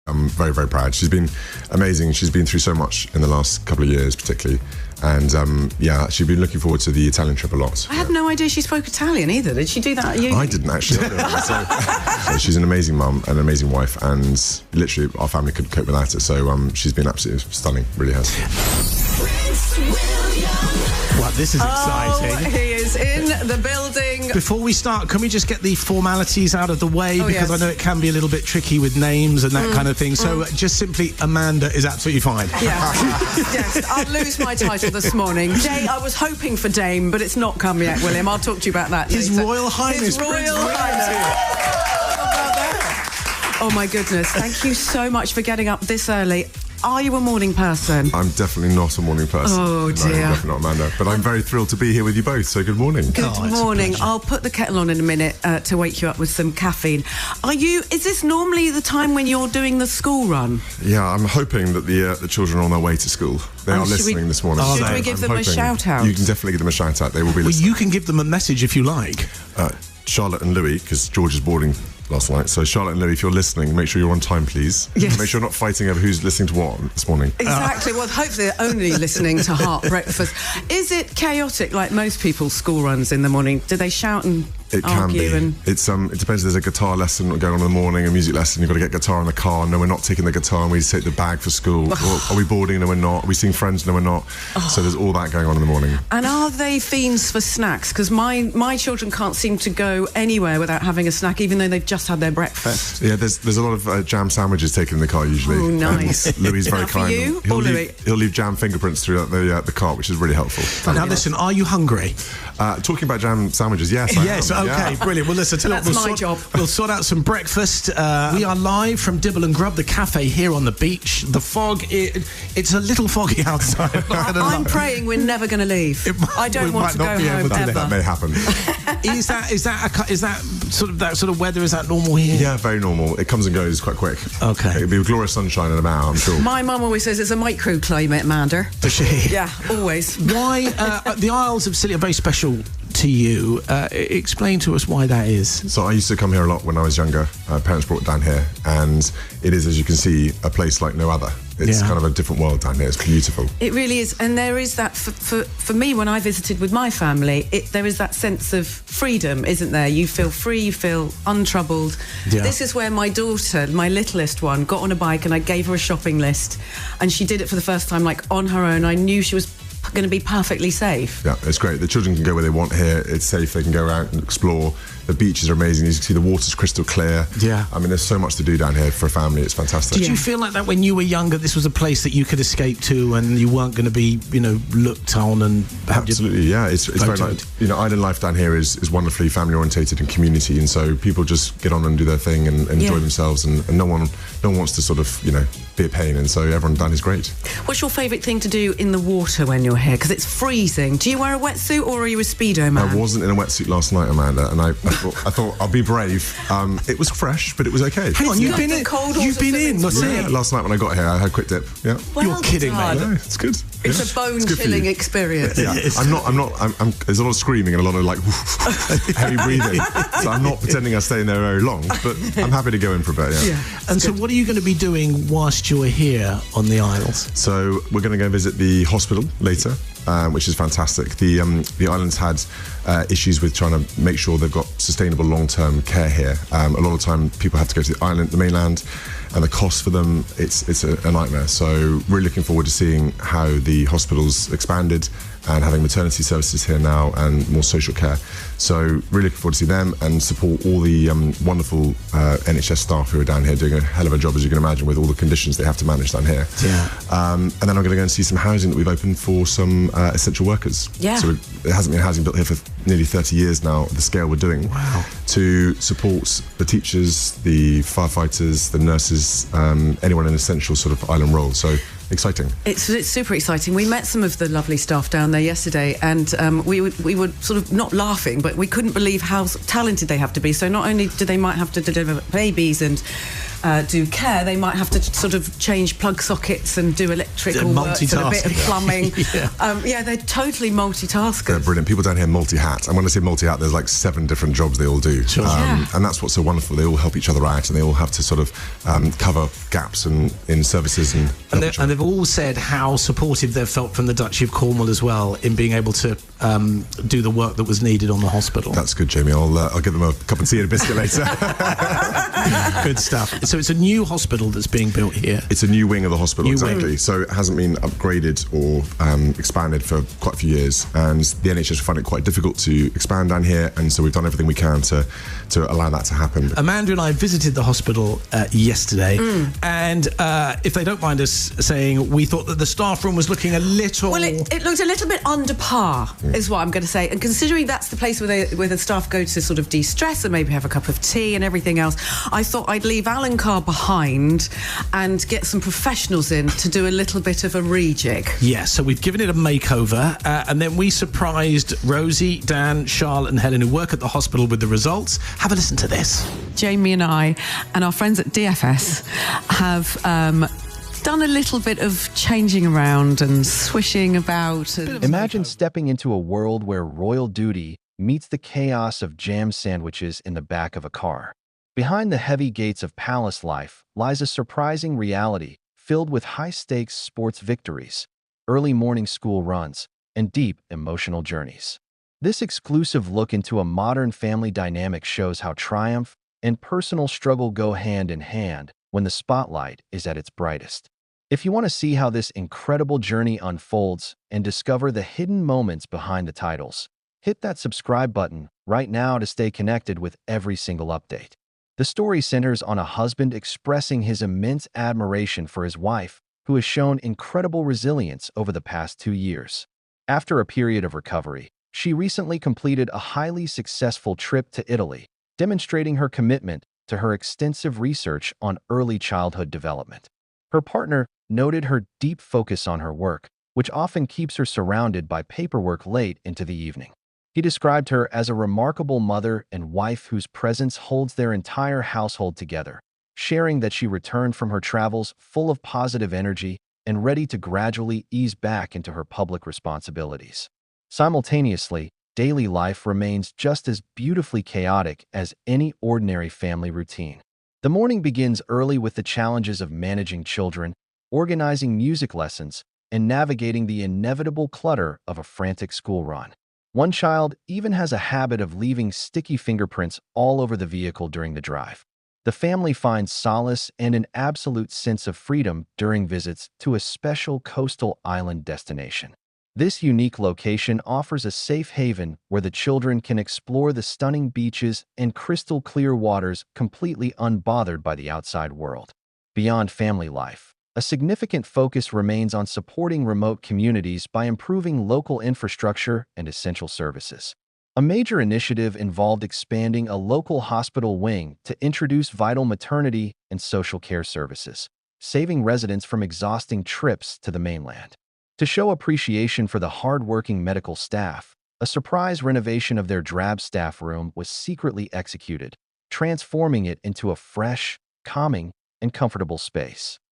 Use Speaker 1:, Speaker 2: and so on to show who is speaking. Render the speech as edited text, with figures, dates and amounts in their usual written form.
Speaker 1: I'm very, very proud. She's been amazing. She's been through so much in the last couple of years, particularly. And she's been looking forward to the Italian trip a lot.
Speaker 2: I had no idea she spoke Italian either. Did she do that at uni?
Speaker 1: I didn't actually. So she's an amazing mum and an amazing wife, and literally our family couldn't cope without it. So she's been absolutely stunning, really has.
Speaker 3: Well, this is exciting.
Speaker 2: Oh, he is in the building.
Speaker 3: Before we start, can we just get the formalities out of the way? Because I know it can be a little bit tricky with names and that kind of thing. So just simply, Amanda is absolutely fine.
Speaker 2: Yeah. Yes, I'll lose my title this morning. I was hoping for Dame, but it's not come yet, William. I'll talk to you about that
Speaker 3: His
Speaker 2: later.
Speaker 3: Royal Highness.
Speaker 2: His Royal Highness. Oh, my goodness. Thank you so much for getting up this early. Are you a morning person?
Speaker 1: I'm definitely not a morning person.
Speaker 2: Oh, dear.
Speaker 1: No, definitely not, Amanda. But I'm very thrilled to be here with you both, so good morning.
Speaker 2: Good morning. I'll put the kettle on in a minute to wake you up with some caffeine. Is this normally the time when you're doing the school run?
Speaker 1: Yeah, I'm hoping that the children are on their way to school. They are listening this morning.
Speaker 2: Should we give them a shout-out?
Speaker 1: You can definitely give them a shout-out. They will be listening.
Speaker 3: Well, you can give them a message if you like.
Speaker 1: Charlotte and Louis, because George is boarding last night. So Charlotte and Louis, if you're listening, make sure you're on time, please.
Speaker 2: Yes.
Speaker 1: Make sure you're not fighting over who's listening to what this morning.
Speaker 2: Exactly. Well, hopefully they're only listening to Heart Breakfast. Is it chaotic like most people's school runs in the morning? Do they shout and
Speaker 1: It can be. It depends. There's a guitar lesson going on in the morning, a music lesson. You've got to get guitar in the car. No, we're not taking the guitar, and we take the bag for school. Or, are we boarding? No, we're not. Are we seeing friends? No, we're not. So there's all that going on in the morning.
Speaker 2: And are they fiends for snacks? Because my children can't seem to go anywhere without having a snack, even though they've just had their breakfast.
Speaker 1: Yeah, there's a lot of jam sandwiches taken in the car usually.
Speaker 2: Oh, nice.
Speaker 1: And Louis is very kind.
Speaker 2: For you or Louis?
Speaker 1: He'll leave jam fingerprints through the cart, which is really helpful.
Speaker 3: Now listen, are you hungry?
Speaker 1: Talking about jam sandwiches, yes. I am.
Speaker 3: Okay, brilliant. Well, listen,
Speaker 2: that's my job.
Speaker 3: We'll sort out some breakfast. We are live from Dibble and Grub, the cafe here on the beach. The fog, it's a little foggy outside.
Speaker 2: I'm praying we're never going to leave. I don't want to go home ever.
Speaker 1: That may happen.
Speaker 3: Is that sort of weather? Is that normal here?
Speaker 1: Yeah, very normal. It comes and goes quite quick.
Speaker 3: Okay.
Speaker 1: It'll be glorious sunshine in about, I'm sure.
Speaker 2: My mum always says it's a microclimate, Amanda.
Speaker 3: Does she?
Speaker 2: Yeah, always.
Speaker 3: Why the Isles of Scilly are very special to you. Explain to us why that is.
Speaker 1: So I used to come here a lot when I was younger. Parents brought it down here, and it is, as you can see, a place like no other. It's kind of a different world down here. It's beautiful. It
Speaker 2: really is. And there is that, for me, when I visited with my family, there is that sense of freedom, isn't there? You feel free, you feel untroubled. Yeah. This is where my daughter, my littlest one, got on a bike and I gave her a shopping list. And she did it for the first time, like, on her own. I knew she was going to be perfectly safe.
Speaker 1: Yeah, it's great. The children can go where they want here. It's safe. They can go out and explore. The beaches are amazing. You can see the water's crystal clear.
Speaker 3: Yeah.
Speaker 1: I mean, there's so much to do down here for a family. It's fantastic.
Speaker 3: Did you feel like that when you were younger, this was a place that you could escape to and you weren't going to be, looked on and...
Speaker 1: Absolutely, yeah. It's very like, island life down here is wonderfully family orientated and community, and so people just get on and do their thing and enjoy themselves, and no one wants to sort of, be a pain, and so everyone down is great.
Speaker 2: What's your favourite thing to do in the water when you're here? Because it's freezing. Do you wear a wetsuit or are you a Speedo man?
Speaker 1: I wasn't in a wetsuit last night, Amanda, and I thought I'll be brave. It was fresh, but it was okay.
Speaker 3: Hang on, you've been in? Last
Speaker 1: night when I got here, I had a quick dip. Yeah.
Speaker 2: Well,
Speaker 3: you're kidding, mate.
Speaker 1: No, it's good.
Speaker 2: It's a bone-chilling experience.
Speaker 1: Yeah. I'm not. There's a lot of screaming and a lot of like heavy breathing. So I'm not pretending I stay in there very long, but I'm happy to go in for a bit. Yeah.
Speaker 3: And so, what are you going to be doing whilst you're here on the Isles?
Speaker 1: So we're going to go visit the hospital later, which is fantastic. The island's had issues with trying to make sure they've got sustainable long-term care here. A lot of time people have to go to the mainland, and the cost for them, it's a nightmare. So really looking forward to seeing how the hospital's expanded and having maternity services here now and more social care. So really looking forward to see them and support all the wonderful NHS staff who are down here doing a hell of a job, as you can imagine, with all the conditions they have to manage down here.
Speaker 3: Yeah.
Speaker 1: And then I'm going to go and see some housing that we've opened for some essential workers.
Speaker 2: Yeah.
Speaker 1: So there hasn't been housing built here for nearly 30 years now at the scale we're doing.
Speaker 3: Wow.
Speaker 1: To support the teachers, the firefighters, the nurses, anyone in essential sort of island role. So exciting.
Speaker 2: It's super exciting. We met some of the lovely staff down there yesterday, and we were sort of not laughing, but we couldn't believe how talented they have to be. So not only do they might have to deliver babies and do care, they might have to sort of change plug sockets and do electrical work and a bit of plumbing. They're totally multitaskers.
Speaker 1: They're brilliant. People down here multi-hat. And when I say multi-hat, there's like 7 different jobs they all do.
Speaker 3: Sure.
Speaker 1: And that's what's so wonderful. They all help each other out, and they all have to sort of cover gaps in services. And
Speaker 3: they've all said how supportive they've felt from the Duchy of Cornwall as well in being able to do the work that was needed on the hospital.
Speaker 1: That's good, Jamie. I'll give them a cup of tea and a biscuit later.
Speaker 3: Good stuff. So it's a new hospital that's being built here.
Speaker 1: It's a new wing of the hospital, exactly.
Speaker 3: Wing.
Speaker 1: So it hasn't been upgraded or expanded for quite a few years, and the NHS find it quite difficult to expand down here, and so we've done everything we can to allow that to happen.
Speaker 3: Amanda and I visited the hospital yesterday, and if they don't mind us saying, we thought that the staff room was looking a little...
Speaker 2: Well, it looked a little bit under par, is what I'm going to say. And considering that's the place where the staff go to sort of de-stress and maybe have a cup of tea and everything else, I thought I'd leave Alan Carr behind and get some professionals in to do a little bit of a rejig.
Speaker 3: Yeah, so we've given it a makeover, and then we surprised Rosie, Dan, Charlotte and Helen, who work at the hospital, with the results. Have a listen to this.
Speaker 2: Jamie and I and our friends at DFS have done a little bit of changing around and swishing about.
Speaker 4: Imagine stepping into a world where royal duty meets the chaos of jam sandwiches in the back of a car. Behind the heavy gates of palace life lies a surprising reality filled with high-stakes sports victories, early morning school runs, and deep emotional journeys. This exclusive look into a modern family dynamic shows how triumph and personal struggle go hand in hand when the spotlight is at its brightest. If you want to see how this incredible journey unfolds and discover the hidden moments behind the titles, hit that subscribe button right now to stay connected with every single update. The story centers on a husband expressing his immense admiration for his wife, who has shown incredible resilience over the past 2 years. After a period of recovery, she recently completed a highly successful trip to Italy, demonstrating her commitment to her extensive research on early childhood development. Her partner noted her deep focus on her work, which often keeps her surrounded by paperwork late into the evening. He described her as a remarkable mother and wife whose presence holds their entire household together, sharing that she returned from her travels full of positive energy and ready to gradually ease back into her public responsibilities. Simultaneously, daily life remains just as beautifully chaotic as any ordinary family routine. The morning begins early with the challenges of managing children, organizing music lessons, and navigating the inevitable clutter of a frantic school run. One child even has a habit of leaving sticky fingerprints all over the vehicle during the drive. The family finds solace and an absolute sense of freedom during visits to a special coastal island destination. This unique location offers a safe haven where the children can explore the stunning beaches and crystal-clear waters completely unbothered by the outside world. Beyond family life, a significant focus remains on supporting remote communities by improving local infrastructure and essential services. A major initiative involved expanding a local hospital wing to introduce vital maternity and social care services, saving residents from exhausting trips to the mainland. To show appreciation for the hard-working medical staff, a surprise renovation of their drab staff room was secretly executed, transforming it into a fresh, calming, and comfortable space.